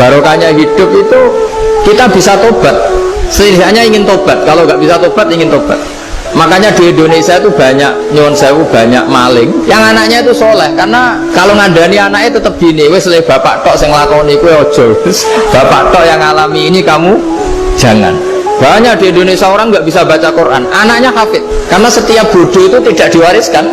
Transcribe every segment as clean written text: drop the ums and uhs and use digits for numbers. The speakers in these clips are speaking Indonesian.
Barokahnya hidup itu kita bisa tobat. Setidaknya ingin tobat. Kalau nggak bisa tobat, ingin tobat. Makanya di Indonesia itu banyak nyuwun sewu, banyak maling yang anaknya itu soleh. Karena kalau ngandani anaknya tetap gini, wes le bapak tok sing lakoni kue ojo, bapak tok yang alami ini kamu jangan. Banyak di Indonesia orang nggak bisa baca Quran, anaknya hafid. Karena setiap bodoh itu tidak diwariskan.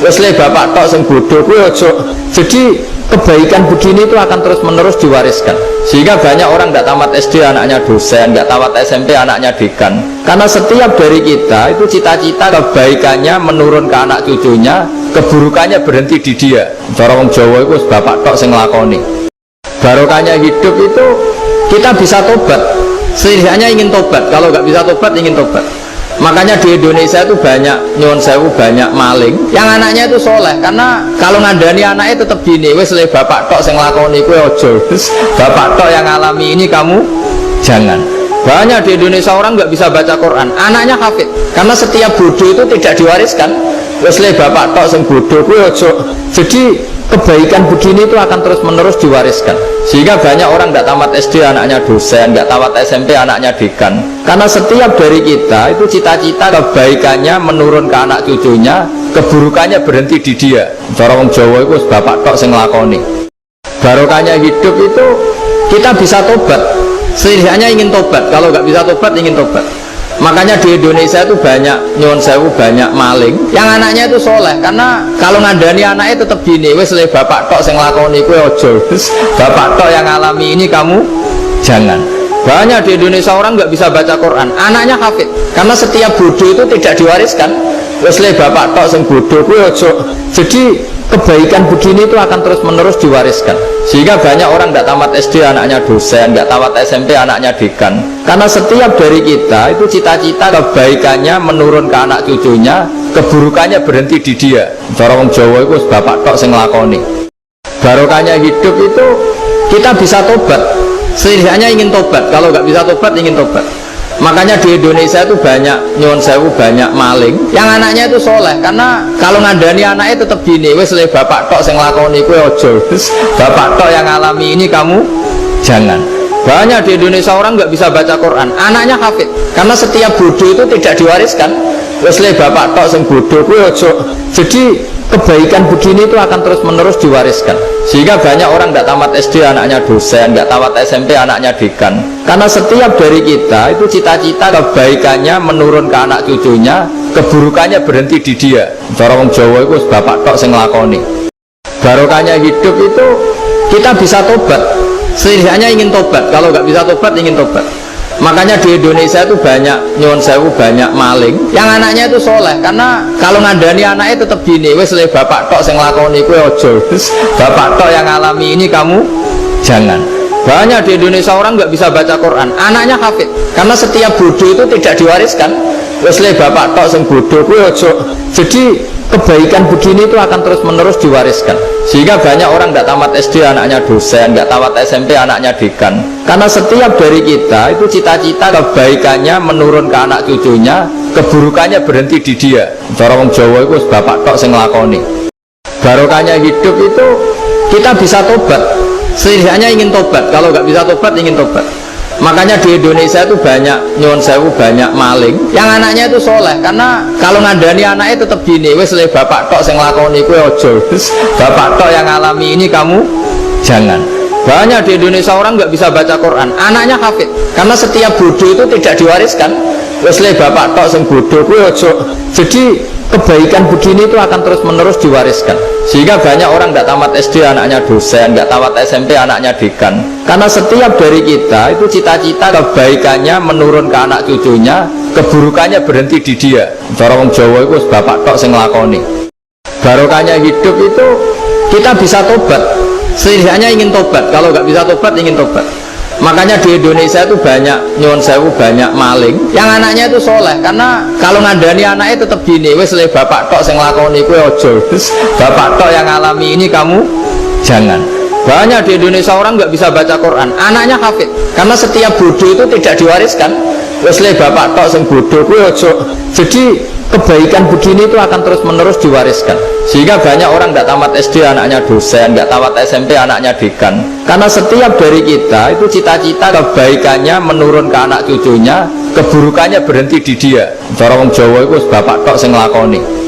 Wes le bapak tok sing bodoh kue ojo. Jadi kebaikan begini itu akan terus menerus diwariskan. Sehingga banyak orang nggak tamat SD anaknya dosen, nggak tamat SMP anaknya dekan. Karena setiap dari kita itu cita-cita kebaikannya menurun ke anak cucunya, keburukannya berhenti di dia. Cara wong Jawa itu bapak tok sing nglakoni. Barokahnya hidup itu kita bisa tobat. Setidaknya ingin tobat. Kalau nggak bisa tobat, ingin tobat. Makanya di Indonesia itu banyak nyuwun sewu, banyak maling yang anaknya itu soleh. Karena kalau ngandani anaknya tetap gini, wes le bapak tok sing lakoni kue ojo, bapak tok yang alami ini kamu jangan. Banyak di Indonesia orang nggak bisa baca Quran, anaknya hafid. Karena setiap bodoh itu tidak diwariskan. Wes le bapak tok sing bodoh kue ojo. Jadi kebaikan begini itu akan terus menerus diwariskan. Sehingga banyak orang nggak tamat SD anaknya dosen, nggak tamat SMP anaknya dekan. Karena setiap dari kita itu cita-cita kebaikannya menurun ke anak cucunya, keburukannya berhenti di dia. Cara wong Jawa itu bapak tok sing nglakoni. Barokahnya hidup itu kita bisa tobat. Setidaknya ingin tobat. Kalau nggak bisa tobat, ingin tobat. Makanya di Indonesia itu banyak nyuwun sewu, banyak maling yang anaknya itu soleh. Karena kalau ngandani anaknya tetap gini, wes le bapak tok sing lakoni kue ojo, bapak tok yang alami ini kamu jangan. Banyak di Indonesia orang nggak bisa baca Quran, anaknya hafid. Karena setiap bodoh itu tidak diwariskan. Wes le bapak tok sing bodoh kue ojo. Jadi kebaikan begini itu akan terus menerus diwariskan. Sehingga banyak orang nggak tamat SD anaknya dosen, nggak tamat SMP anaknya dekan. Karena setiap dari kita itu cita-cita kebaikannya menurun ke anak cucunya, keburukannya berhenti di dia. Cara wong Jawa itu bapak tok sing nglakoni. Barokahnya hidup itu kita bisa tobat. Setidaknya ingin tobat. Kalau nggak bisa tobat, ingin tobat. Makanya di Indonesia itu banyak nyuwun sewu, banyak maling yang anaknya itu soleh. Karena kalau ngandani anaknya tetap gini, wes le bapak tok sing lakoni kue ojo, bapak tok yang alami ini kamu jangan. Banyak di Indonesia orang nggak bisa baca Quran, anaknya hafid. Karena setiap bodoh itu tidak diwariskan. Wes le bapak tok sing bodoh kue ojo. Jadi kebaikan begini itu akan terus menerus diwariskan. Sehingga banyak orang nggak tamat SD anaknya dosen, nggak tamat SMP anaknya dekan. Karena setiap dari kita itu cita-cita kebaikannya menurun ke anak cucunya, keburukannya berhenti di dia. Cara wong Jawa itu bapak tok sing nglakoni. Barokahnya hidup itu kita bisa tobat. Setidaknya ingin tobat. Kalau nggak bisa tobat, ingin tobat. Makanya di Indonesia itu banyak nyuwun sewu, banyak maling yang anaknya itu soleh. Karena kalau ngandani anaknya tetap gini, wes le bapak tok sing lakoni kue ojo, bapak tok yang alami ini kamu jangan. Banyak di Indonesia orang nggak bisa baca Quran, anaknya hafid. Karena setiap bodoh itu tidak diwariskan. Wes le bapak tok sing bodoh kue ojo. Jadi kebaikan begini itu akan terus menerus diwariskan. Sehingga banyak orang nggak tamat SD anaknya dosen, nggak tamat SMP anaknya dekan. Karena setiap dari kita itu cita-cita kebaikannya menurun ke anak cucunya, keburukannya berhenti di dia. Cara wong Jawa itu bapak tok sing nglakoni. Barokahnya hidup itu kita bisa tobat. Setidaknya ingin tobat. Kalau nggak bisa tobat, ingin tobat. Makanya di Indonesia itu banyak nyuwun sewu, banyak maling yang anaknya itu soleh. Karena kalau ngandani anaknya tetap gini, wes le bapak tok sing lakoni kue ojo, bapak tok yang alami ini kamu jangan. Banyak di Indonesia orang nggak bisa baca Quran, anaknya hafid. Karena setiap bodoh itu tidak diwariskan. Wes le bapak tok sing bodoh kue ojo. Jadi kebaikan begini itu akan terus menerus diwariskan. Sehingga banyak orang nggak tamat SD anaknya dosen, nggak tamat SMP anaknya dekan. Karena setiap dari kita itu cita-cita kebaikannya menurun ke anak cucunya, keburukannya berhenti di dia. Cara wong Jawa itu bapak tok sing nglakoni. Barokahnya hidup itu kita bisa tobat. Setidaknya ingin tobat. Kalau nggak bisa tobat, ingin tobat. Makanya di Indonesia itu banyak nyuwun sewu, banyak maling yang anaknya itu soleh. Karena kalau ngandani anaknya tetap gini, wes le bapak tok sing lakoni kue ojo, bapak tok yang alami ini kamu jangan. Banyak di Indonesia orang nggak bisa baca Quran, anaknya hafid. Karena setiap bodoh itu tidak diwariskan. Wes le bapak tok sing bodoh kuwi aja. Jadi kebaikan begini itu akan terus menerus diwariskan, sehingga banyak orang nggak tamat SD anaknya dosen, nggak tamat SMP anaknya dekan, karena setiap dari kita itu cita-cita kebaikannya menurun ke anak cucunya, keburukannya berhenti di dia. Cara wong Jawa itu bapak tok sing nglakoni.